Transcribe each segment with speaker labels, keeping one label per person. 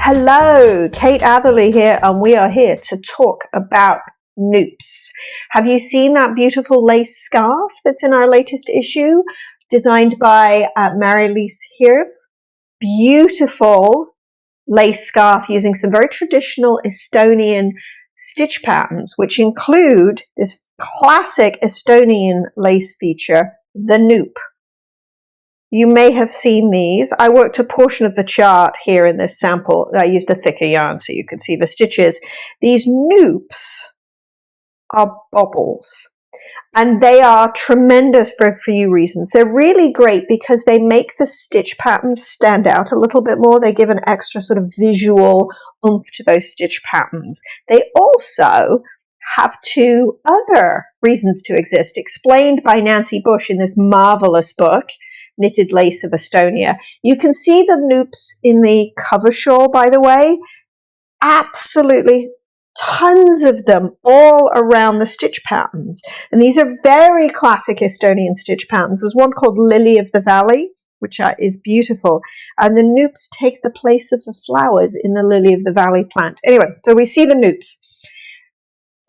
Speaker 1: Hello, Kate Atherley here, and we are here to talk about Nupps. Have you seen that beautiful lace scarf that's in our latest issue, designed by Mary-Lise Hirv? Beautiful lace scarf using some very traditional Estonian stitch patterns, which include this classic Estonian lace feature, the Nupp. You may have seen these. I worked a portion of the chart here in this sample. I used a thicker yarn so you could see the stitches. These Nupps are bobbles, and they are tremendous for a few reasons. They're really great because they make the stitch patterns stand out a little bit more. They give an extra sort of visual oomph to those stitch patterns. They also have two other reasons to exist, explained by Nancy Bush in this marvelous book, Knitted Lace of Estonia. You can see the Nupps in the cover shawl, by the way. Absolutely tons of them all around the stitch patterns. And these are very classic Estonian stitch patterns. There's one called Lily of the Valley, which is beautiful. And the Nupps take the place of the flowers in the Lily of the Valley plant. Anyway, so we see the Nupps.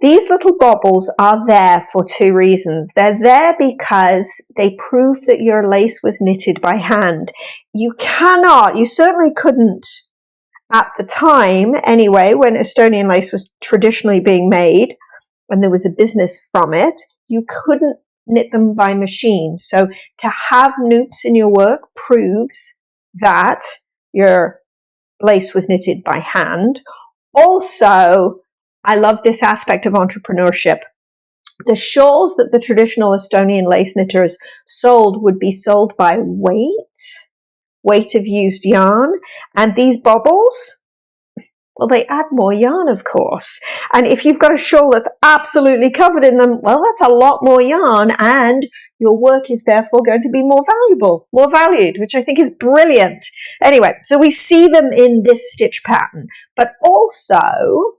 Speaker 1: These little bobbles are there for two reasons. They're there because they prove that your lace was knitted by hand. You certainly couldn't at the time anyway, when Estonian lace was traditionally being made and there was a business from it, you couldn't knit them by machine. So to have Nupps in your work proves that your lace was knitted by hand. Also, I love this aspect of entrepreneurship. The shawls that the traditional Estonian lace knitters sold would be sold by weight of used yarn. And these bobbles, well, they add more yarn, of course. And if you've got a shawl that's absolutely covered in them, well, that's a lot more yarn, and your work is therefore going to be more valuable, more valued, which I think is brilliant. Anyway, so we see them in this stitch pattern, but also,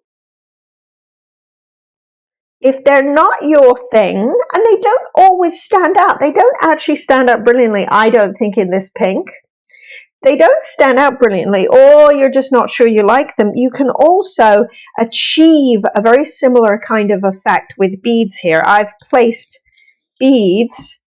Speaker 1: if they're not your thing, and they don't always stand out, they don't actually stand out brilliantly, I don't think, in this pink. They don't stand out brilliantly, or you're just not sure you like them. You can also achieve a very similar kind of effect with beads here. I've placed beads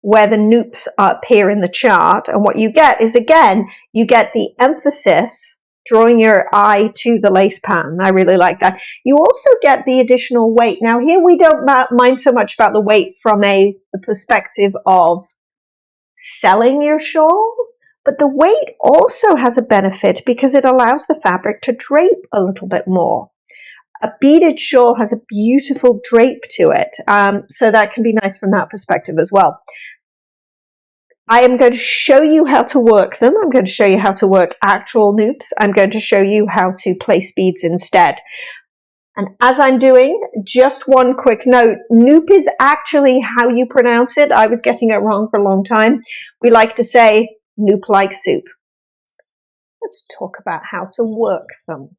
Speaker 1: where the Nupps appear in the chart, and what you get is, again, you get the emphasis drawing your eye to the lace pattern. I really like that. You also get the additional weight. Now here we don't mind so much about the weight from the perspective of selling your shawl, but the weight also has a benefit because it allows the fabric to drape a little bit more. A beaded shawl has a beautiful drape to it, so that can be nice from that perspective as well. I am going to show you how to work them. I'm going to show you how to work actual Nupps. I'm going to show you how to place beads instead. And as I'm doing, just one quick note, Nupp is actually how you pronounce it. I was getting it wrong for a long time. We like to say Nupp like soup. Let's talk about how to work them.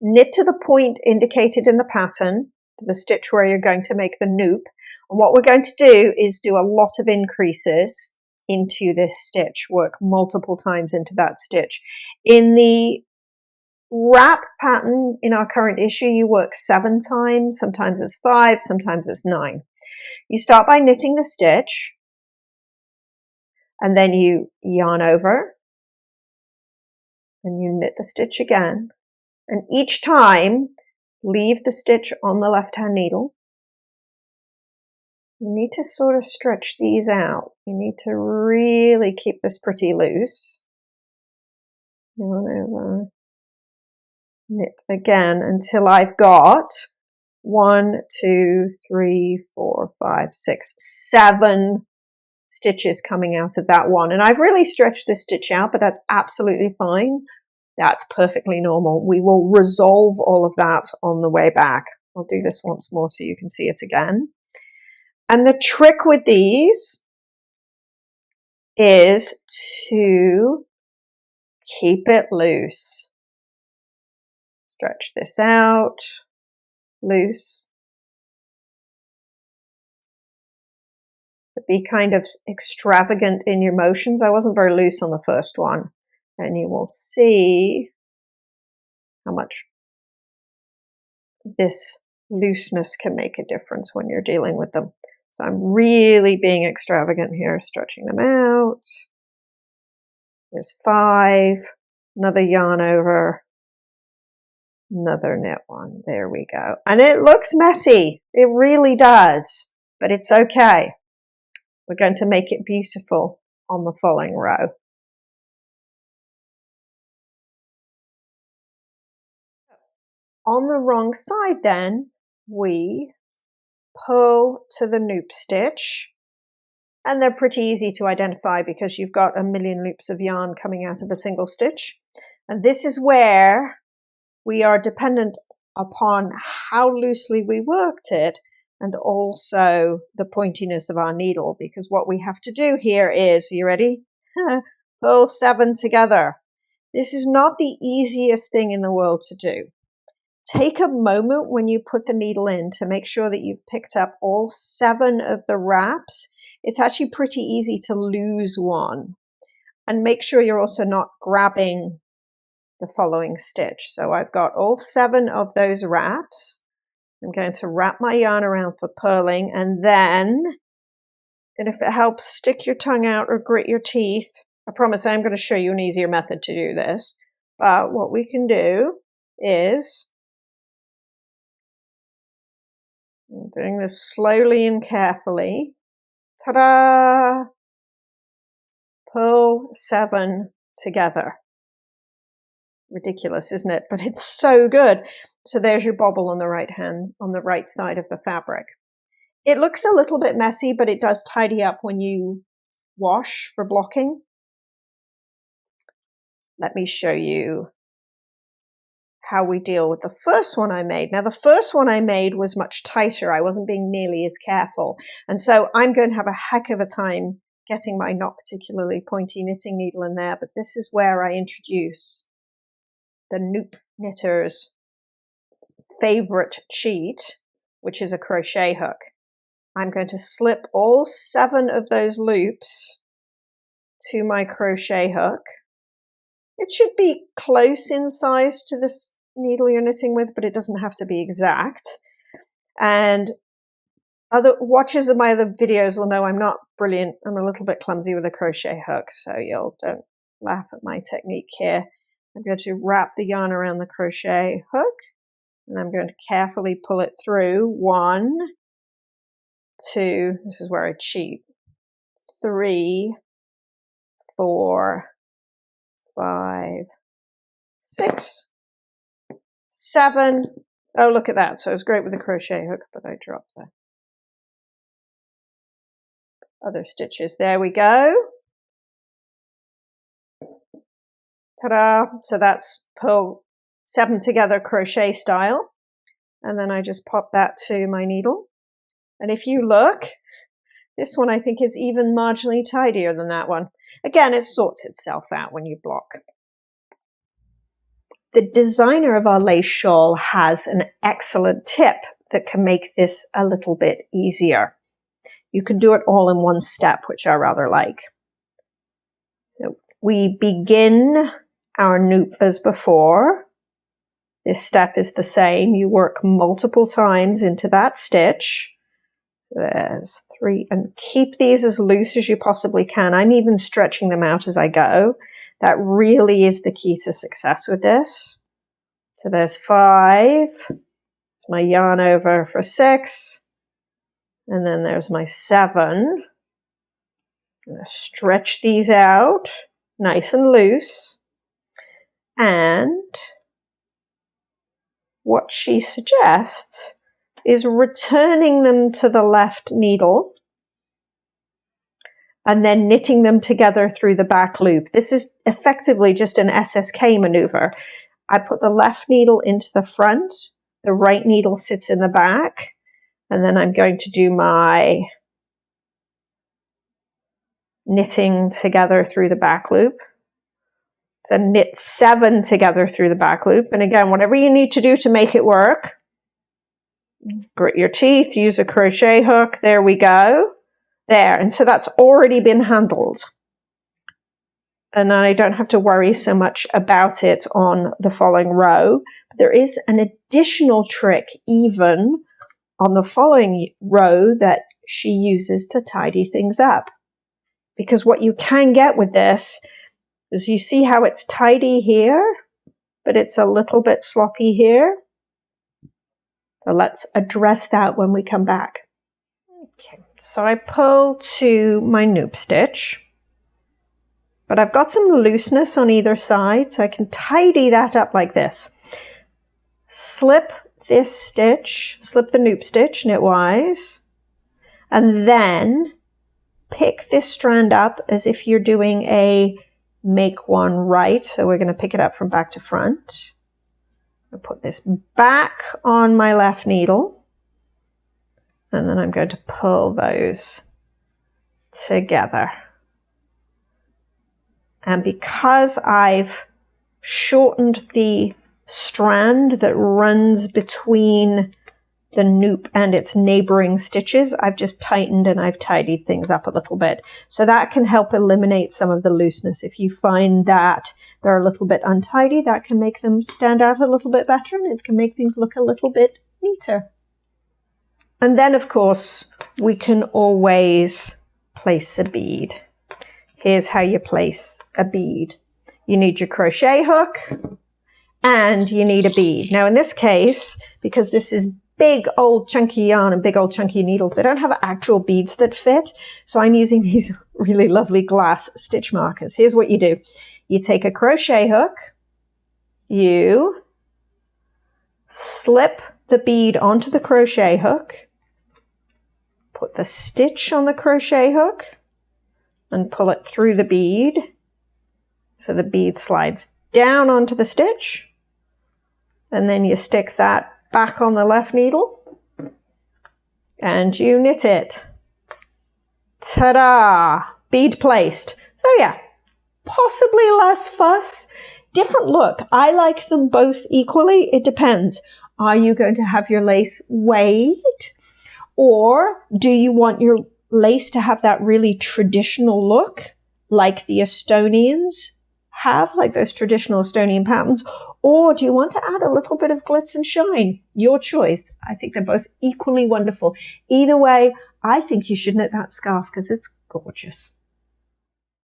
Speaker 1: Knit to the point indicated in the pattern, the stitch where you're going to make the Nupp. And what we're going to do is do a lot of increases into this stitch, work multiple times into that stitch. In the wrap pattern in our current issue, you work 7 times, sometimes it's 5, sometimes it's 9. You start by knitting the stitch, and then you yarn over, and you knit the stitch again. And each time, leave the stitch on the left-hand needle. You need to sort of stretch these out. You need to really keep this pretty loose. Yarn over, knit again until I've got 1, 2, 3, 4, 5, 6, 7 stitches coming out of that one. And I've really stretched this stitch out, but that's absolutely fine. That's perfectly normal. We will resolve all of that on the way back. I'll do this once more so you can see it again. And the trick with these is to keep it loose. Stretch this out, loose. But be kind of extravagant in your motions. I wasn't very loose on the first one. and you will see how much this looseness can make a difference when you're dealing with them. So I'm really being extravagant here, stretching them out. There's 5, another yarn over, another knit one. There we go. And it looks messy. It really does, but it's okay. We're going to make it beautiful on the following row. On the wrong side then, we pull to the loop stitch, and they're pretty easy to identify because you've got a million loops of yarn coming out of a single stitch. And this is where we are dependent upon how loosely we worked it and also the pointiness of our needle, because what we have to do here is, are you ready? Pull 7 together. This is not the easiest thing in the world to do. Take a moment when you put the needle in to make sure that you've picked up all 7 of the wraps. It's actually pretty easy to lose one. And make sure you're also not grabbing the following stitch. So I've got all 7 of those wraps. I'm going to wrap my yarn around for purling, and then, and if it helps, stick your tongue out or grit your teeth. I promise I'm going to show you an easier method to do this. But what we can do is, I'm doing this slowly and carefully. Ta-da! Pull 7 together. Ridiculous, isn't it? But it's so good. So there's your bobble on the right hand, on the right side of the fabric. It looks a little bit messy, but it does tidy up when you wash for blocking. Let me show you how we deal with the first one I made. Now, the first one I made was much tighter. I wasn't being nearly as careful. And so I'm going to have a heck of a time getting my not particularly pointy knitting needle in there. But this is where I introduce the Nupps knitters' favorite cheat, which is a crochet hook. I'm going to slip all 7 of those loops to my crochet hook. It should be close in size to this needle you're knitting with, but it doesn't have to be exact. And other watchers of my other videos will know I'm not brilliant. I'm a little bit clumsy with a crochet hook, so don't laugh at my technique here. I'm going to wrap the yarn around the crochet hook, and I'm going to carefully pull it through. 1, 2, this is where I cheat, 3, 4, 5, 6, 7. Oh, look at that. So it was great with the crochet hook, but I dropped the other stitches. There we go. Ta-da! So that's pull 7 together crochet style. And then I just pop that to my needle. And if you look, this one I think is even marginally tidier than that one. Again, it sorts itself out when you block. The designer of our lace shawl has an excellent tip that can make this a little bit easier. You can do it all in one step, which I rather like. So we begin our loop as before. This step is the same. You work multiple times into that stitch. There's 3, and keep these as loose as you possibly can. I'm even stretching them out as I go. That really is the key to success with this. So there's 5. There's my yarn over for 6. And then there's my 7. I'm going to stretch these out nice and loose. And what she suggests is returning them to the left needle and then knitting them together through the back loop. This is effectively just an SSK maneuver. I put the left needle into the front, the right needle sits in the back, and then I'm going to do my knitting together through the back loop. So knit 7 together through the back loop. And again, whatever you need to do to make it work, grit your teeth, use a crochet hook. There we go. There. And so that's already been handled. And then I don't have to worry so much about it on the following row. But there is an additional trick even on the following row that she uses to tidy things up. Because what you can get with this is you see how it's tidy here, but it's a little bit sloppy here. So let's address that when we come back. Okay, so I pull to my Nupps stitch, but I've got some looseness on either side, so I can tidy that up like this. Slip this stitch, slip the Nupps stitch knitwise, and then pick this strand up as if you're doing a make one right. So we're going to pick it up from back to front. I'll put this back on my left needle, and then I'm going to pull those together. And because I've shortened the strand that runs between the Nupp and its neighboring stitches, I've just tightened and I've tidied things up a little bit. So that can help eliminate some of the looseness. If you find that they're a little bit untidy, that can make them stand out a little bit better, and it can make things look a little bit neater. And then, of course, we can always place a bead. Here's how you place a bead. You need your crochet hook and you need a bead. Now in this case, because this is big old chunky yarn and big old chunky needles, they don't have actual beads that fit. So I'm using these really lovely glass stitch markers. Here's what you do. You take a crochet hook, you slip the bead onto the crochet hook, put the stitch on the crochet hook and pull it through the bead. So the bead slides down onto the stitch, and then you stick that back on the left needle and you knit it. Ta-da! Bead placed. So yeah, possibly less fuss, different look. I like them both equally. It depends. Are you going to have your lace weighed, or do you want your lace to have that really traditional look like the Estonians have, like those traditional Estonian patterns? Or do you want to add a little bit of glitz and shine? Your choice. I think they're both equally wonderful. Either way, I think you should knit that scarf because it's gorgeous.